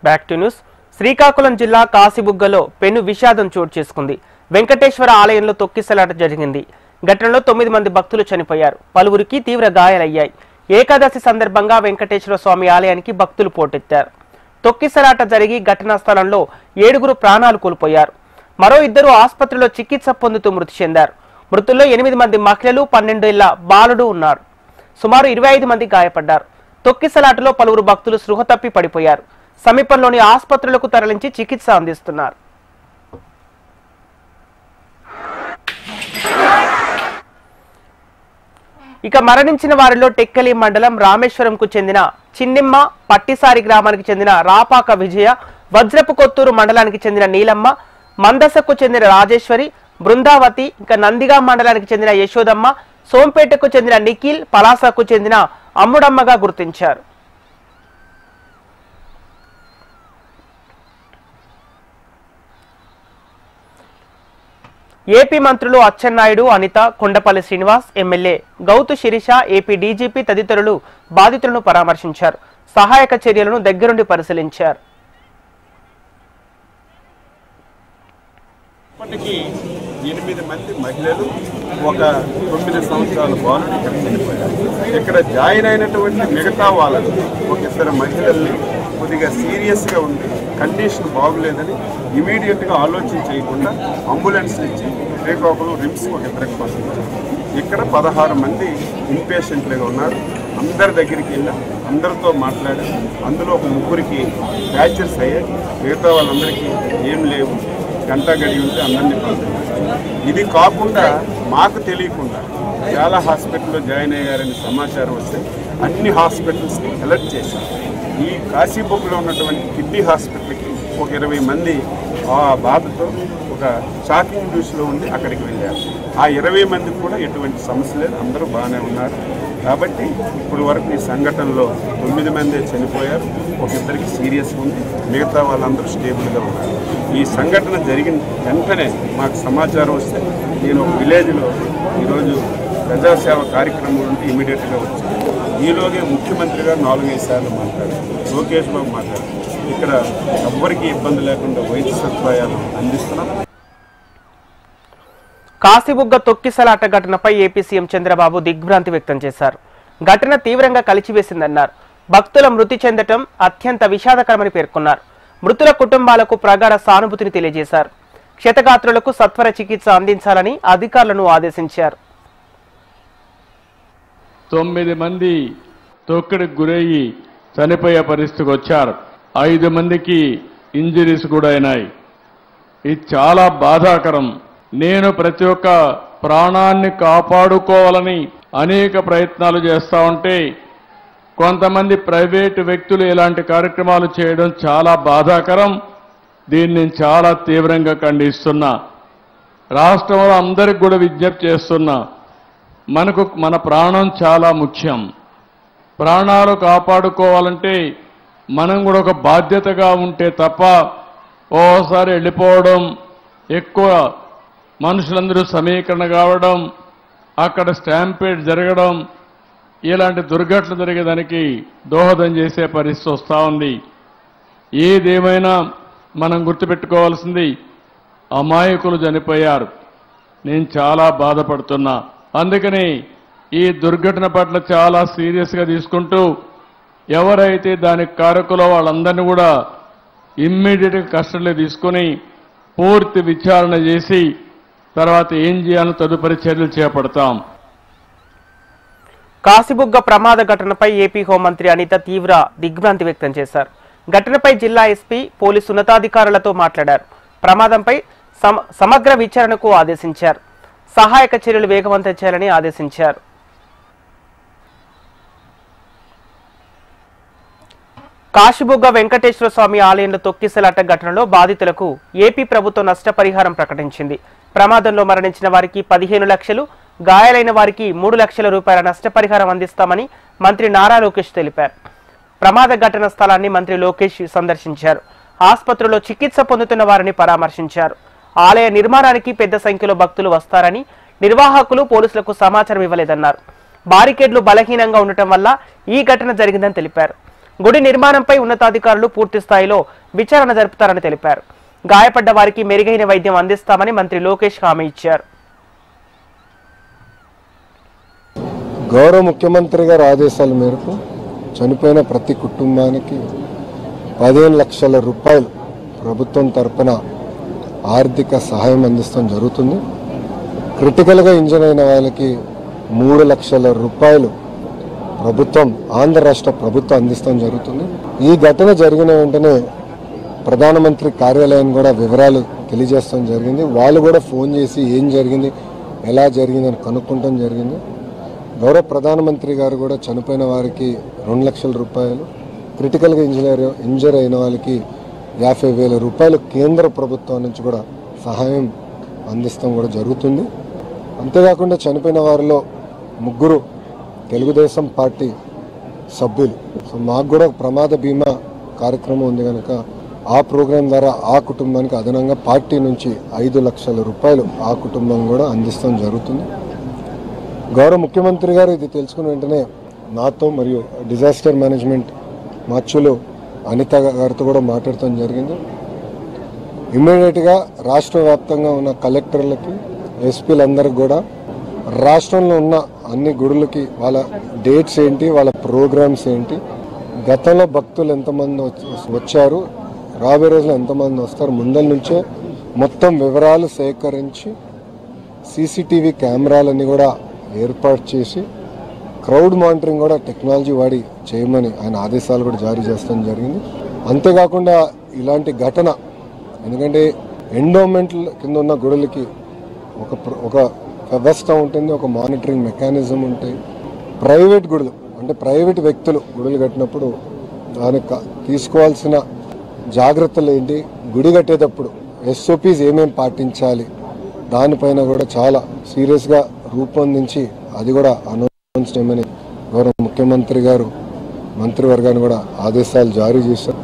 Back to news. Srikakulam జిల్లా కాశీబుగ్గలో పెను విషాదం చోటు చేసుకుంది. వెంకటేశ్వర ఆలయంలో తొక్కిసలాట జరిగింది. ఘటనలో 9 మంది భక్తులు చనిపోయారు. పలువురికి తీవ్ర గాయాలయ్యాయి. ఏకాదశి సందర్భంగా వెంకటేశ్వర స్వామి ఆలయానికి భక్తులు పోటెత్తారు. తొక్కిసలాట జరిగి ఘటనా స్థలంలో 7గురు ప్రాణాలు కోల్పోయారు. మరో 2 ఆసుపత్రిలో చికిత్స పొందుతూ మృతి చెందారు. మృతుల్లో 8 మంది మహిళలు, 12 ఏళ్ల బాలుడు ఉన్నారు. సుమారు 25 మంది గాయపడ్డారు. తొక్కిసలాటలో పలువురు భక్తులు స్పృహ తప్పి పడిపోయారు. సమీపంలోని ఆసుపత్రులకు తరలించి చికిత్స అందిస్తున్నారు. ఇక మరణించిన వారిలో టెక్కలి మండలం రామేశ్వరంకు చెందిన చిన్నిమ్మ, పట్టిసారి గ్రామానికి చెందిన రాపాక విజయ, వజ్రపు కొత్తూరు మండలానికి చెందిన నీలమ్మ, మందసకు చెందిన రాజేశ్వరి, బృందావతి, ఇంకా నందిగా మండలానికి చెందిన యశోదమ్మ, సోంపేటకు చెందిన నిఖిల్, పలాసకు చెందిన అమ్ముడమ్మగా గుర్తించారు. ఏపీ మంత్రులు Atchannaidu, Anitha, Kondapalli Srinivas, MLA Gouthu Sirisha, AP DGP తదితరులు బాధితులను పరామర్శించారు. సహాయక చర్యలను దగ్గరుండి పరిశీలించారు. ఇప్పటికీ 8 మంది మహిళలు, ఒక 9 సంవత్సరాల బాలుడు ఇక్కడ చనిపోయారు. ఇక్కడ జాయిన్ అయినటువంటి మిగతా వాళ్ళకు ఒక 2 మహిళల్ని కొద్దిగా సీరియస్గా ఉంది, కండిషన్ బాగులేదని ఇమీడియట్గా ఆలోచన చేయకుండా అంబులెన్స్ ఇచ్చి శ్రీకాకుళం రిమ్స్ ఒక 2కి పంపించారు. ఇక్కడ 16 మంది ఇన్పేషెంట్లుగా ఉన్నారు. అందరి దగ్గరికి వెళ్ళాం, అందరితో మాట్లాడాం. అందులో ఒక 3కి ఫ్రాక్చర్స్ అయ్యాయి. మిగతా వాళ్ళందరికీ ఏం లేవు, గంట గడి ఉంటే అందరినీ పంపించారు. ఇది కాకుండా మాకు తెలియకుండా చాలా హాస్పిటల్లో జాయిన్ అయ్యారని సమాచారం వస్తే అన్ని హాస్పిటల్స్కి అలర్ట్ చేశాం. ఈ కాశీబుగ్లో ఉన్నటువంటి కిడ్నీ హాస్పిటల్కి ఒక 20 మంది ఆ బాధతో ఒక షాకింగ్ న్యూస్లో ఉండి అక్కడికి వెళ్ళారు. ఆ 20 మందికి కూడా ఎటువంటి సమస్య లేదు, అందరూ బాగానే ఉన్నారు. కాబట్టి ఇప్పుడు వరకు ఈ సంఘటనలో 9 మంది చనిపోయారు, ఒక 2కి సీరియస్ ఉంది, మిగతా వాళ్ళందరూ స్టేబుల్గా ఉన్నారు. ఈ సంఘటన జరిగిన వెంటనే మాకు సమాచారం వస్తే నేను ఒక విలేజ్లో ఈరోజు ప్రజాసేవ కార్యక్రమం నుండి ఇమీడియట్గా వచ్చాను. ఈలోగే ముఖ్యమంత్రి గారు 4-5 సార్లు మాట్లాడారు, లోకేష్ బాబు మాట్లాడారు. ఇక్కడ ఎవ్వరికీ ఇబ్బంది లేకుండా వైద్య సదుపాయాలు అందిస్తున్నాం. కాశీబుగ్గ తొక్కిసలాట ఘటనపై ఏపీ సీఎం చంద్రబాబు దిగ్భ్రాంతి వ్యక్తం చేశారు. ఘటన తీవ్రంగా కలిచివేసిందన్నారు. భక్తుల మృతి చెందటం అత్యంత విషాదకరమని పేర్కొన్నారు. మృతుల కుటుంబాలకు ప్రగాఢ సానుభూతిని తెలియజేశారు. క్షతగాత్రులకు సత్వర చికిత్స అందించాలని అధికారులను ఆదేశించారు. 9 మంది తొక్కిడికి గురయ్యి చనిపోయే పరిస్థితికి వచ్చారు. 5 మందికి ఇంజరీస్ కూడా అయినాయి. ఇది చాలా బాధాకరం. నేను ప్రతి ఒక్క ప్రాణాన్ని కాపాడుకోవాలని అనేక ప్రయత్నాలు చేస్తూ ఉంటే కొంతమంది ప్రైవేటు వ్యక్తులు ఇలాంటి కార్యక్రమాలు చేయడం చాలా బాధాకరం. దీన్ని నేను చాలా తీవ్రంగా ఖండిస్తున్నా. రాష్ట్రంలో అందరికి కూడా విజ్ఞప్తి చేస్తున్నా, మన ప్రాణం చాలా ముఖ్యం. ప్రాణాలు కాపాడుకోవాలంటే మనం కూడా ఒక బాధ్యతగా ఉంటే తప్ప ఓసారి వెళ్ళిపోవడం, ఎక్కువ మనుషులందరూ సమీకరణ కావడం, అక్కడ స్టాంపేడ్ జరగడం, ఇలాంటి దుర్ఘటనలు జరిగేదానికి దోహదం చేసే పరిస్థితి వస్తూ ఉంది. ఏదేమైనా మనం గుర్తుపెట్టుకోవాల్సింది, అమాయకులు చనిపోయారు. నేను చాలా బాధపడుతున్నా. అందుకని ఈ దుర్ఘటన పట్ల చాలా సీరియస్గా తీసుకుంటూ ఎవరైతే దానికి కారకులో వాళ్ళందరినీ కూడా ఇమ్మీడియట్గా కస్టడీలో తీసుకొని పూర్తి విచారణ చేసి తర్వాత ఏం చేయాలో తదుపరి చర్యలు చేపడతాం. కాశీబుగ్గ ప్రమాద ఘటనపై ఏపీ హోంమంత్రి అనిత తీవ్ర దిగ్భ్రాంతి వ్యక్తం చేశారు. ఘటనపై జిల్లా ఎస్పీ, పోలీసు ఉన్నతాధికారులతో మాట్లాడారు. ప్రమాదంపై సమగ్ర విచారణకు ఆదేశించారు. సహాయక చర్యలు వేగవంతం చేయాలని ఆదేశించారు. కాశీబుగ్గ వెంకటేశ్వర స్వామి ఆలయంలో తొక్కిసలాట ఘటనలో బాధితులకు ఏపీ ప్రభుత్వం నష్టపరిహారం ప్రకటించింది. ప్రమాదంలో మరణించిన వారికి 15 లక్షలు, గాయాలైన వారికి 3 లక్షల రూపాయల నష్టపరిహారం అందిస్తామని మంత్రి నారా లోకేష్ తెలిపారు. ప్రమాద ఘటన స్థలాన్ని మంత్రి లోకేష్ సందర్శించారు. ఆసుపత్రిలో చికిత్స పొందుతున్న వారిని పరామర్శించారు. ఆలయ నిర్మాణానికి పెద్ద సంఖ్యలో భక్తులు వస్తారని నిర్వాహకులు పోలీసులకు సమాచారం ఇవ్వలేదన్నారు. బారికేడ్లు బలహీనంగా ఉండటం వల్ల ఈ ఘటన జరిగిందని తెలిపారు. గుడి నిర్మాణంపై ఉన్నతాధికారులు పూర్తి స్థాయిలో విచారణ జరుపుతారని తెలిపారు. గాయపడ్డ వారికి మెరుగైన వైద్యం అందిస్తామని మంత్రి లోకేష్ హామీ ఇచ్చారు. గౌరవ ముఖ్యమంత్రి గారి ఆదేశాల మేరకు చనిపోయిన ప్రతి కుటుంబానికి 15 లక్షల రూపాయలు ప్రభుత్వం తరపున ఆర్థిక సహాయం అందిస్తాం జరుగుతుంది. క్రిటికల్గా ఇంజన్ అయిన వాళ్ళకి 3 లక్షల రూపాయలు ప్రభుత్వం ఆంధ్ర రాష్ట్ర ప్రభుత్వం అందిస్తాం జరుగుతుంది. ఈ ఘటన జరిగిన వెంటనే ప్రధానమంత్రి కార్యాలయాన్ని కూడా వివరాలు తెలియజేస్తాం జరిగింది. వాళ్ళు కూడా ఫోన్ చేసి ఏం జరిగింది, ఎలా జరిగింది అని కనుక్కుంటాం జరిగింది. గౌరవ ప్రధానమంత్రి గారు కూడా చనిపోయిన వారికి 2 లక్షల రూపాయలు, క్రిటికల్గా ఇంజర్ అయిన వాళ్ళకి 50,000 రూపాయలు కేంద్ర ప్రభుత్వం నుంచి కూడా సహాయం అందిస్తాం కూడా జరుగుతుంది. అంతేకాకుండా చనిపోయిన వారిలో 3 తెలుగుదేశం పార్టీ సభ్యులు. సో మాకు కూడా ప్రమాద బీమా కార్యక్రమం ఉంది కనుక ఆ ప్రోగ్రాం ద్వారా ఆ కుటుంబానికి అదనంగా పార్టీ నుంచి 5 లక్షల రూపాయలు ఆ కుటుంబం కూడా అందిస్తాం జరుగుతుంది. గౌరవ ముఖ్యమంత్రి గారు ఇది తెలుసుకున్న వెంటనే నాతో మరియు డిజాస్టర్ మేనేజ్మెంట్ మార్చులు అనిత గారితో కూడా మాట్లాడటం జరిగింది. ఇమ్మీడియట్గా రాష్ట్ర వ్యాప్తంగా ఉన్న కలెక్టర్లకి, ఎస్పీలందరికీ కూడా రాష్ట్రంలో ఉన్న అన్ని గుడులకి వాళ్ళ డేట్స్ ఏంటి, వాళ్ళ ప్రోగ్రామ్స్ ఏంటి, గతంలో భక్తులు ఎంతమంది వచ్చారు, రాబోయే రోజులు ఎంతమంది వస్తారు, ముందల నుంచే మొత్తం వివరాలు సేకరించి సీసీటీవీ కెమెరాలన్నీ కూడా ఏర్పాటు చేసి క్రౌడ్ మానిటరింగ్ కూడా టెక్నాలజీ వాడి చేయమని ఆయన ఆదేశాలు కూడా జారీ చేస్తాం జరిగింది. అంతేకాకుండా ఇలాంటి ఘటన, ఎందుకంటే ఎండోమెంట్ కింద ఉన్న గుడులకి ఒక వ్యవస్థ ఉంటుంది, ఒక మానిటరింగ్ మెకానిజం ఉంటాయి. ప్రైవేట్ గుడులు అంటే ప్రైవేట్ వ్యక్తులు గుడులు కట్టినప్పుడు దానికి తీసుకోవాల్సిన జాగ్రత్తలు ఏంటి, గుడి కట్టేటప్పుడు ఎస్ఓపీస్ ఏమేమి పాటించాలి, దానిపైన కూడా చాలా సీరియస్గా రూపొందించి అది కూడా అనౌన్స్ చేయమని గౌరవ ముఖ్యమంత్రి గారు మంత్రివర్గాన్ని కూడా ఆదేశాలు జారీ చేశారు.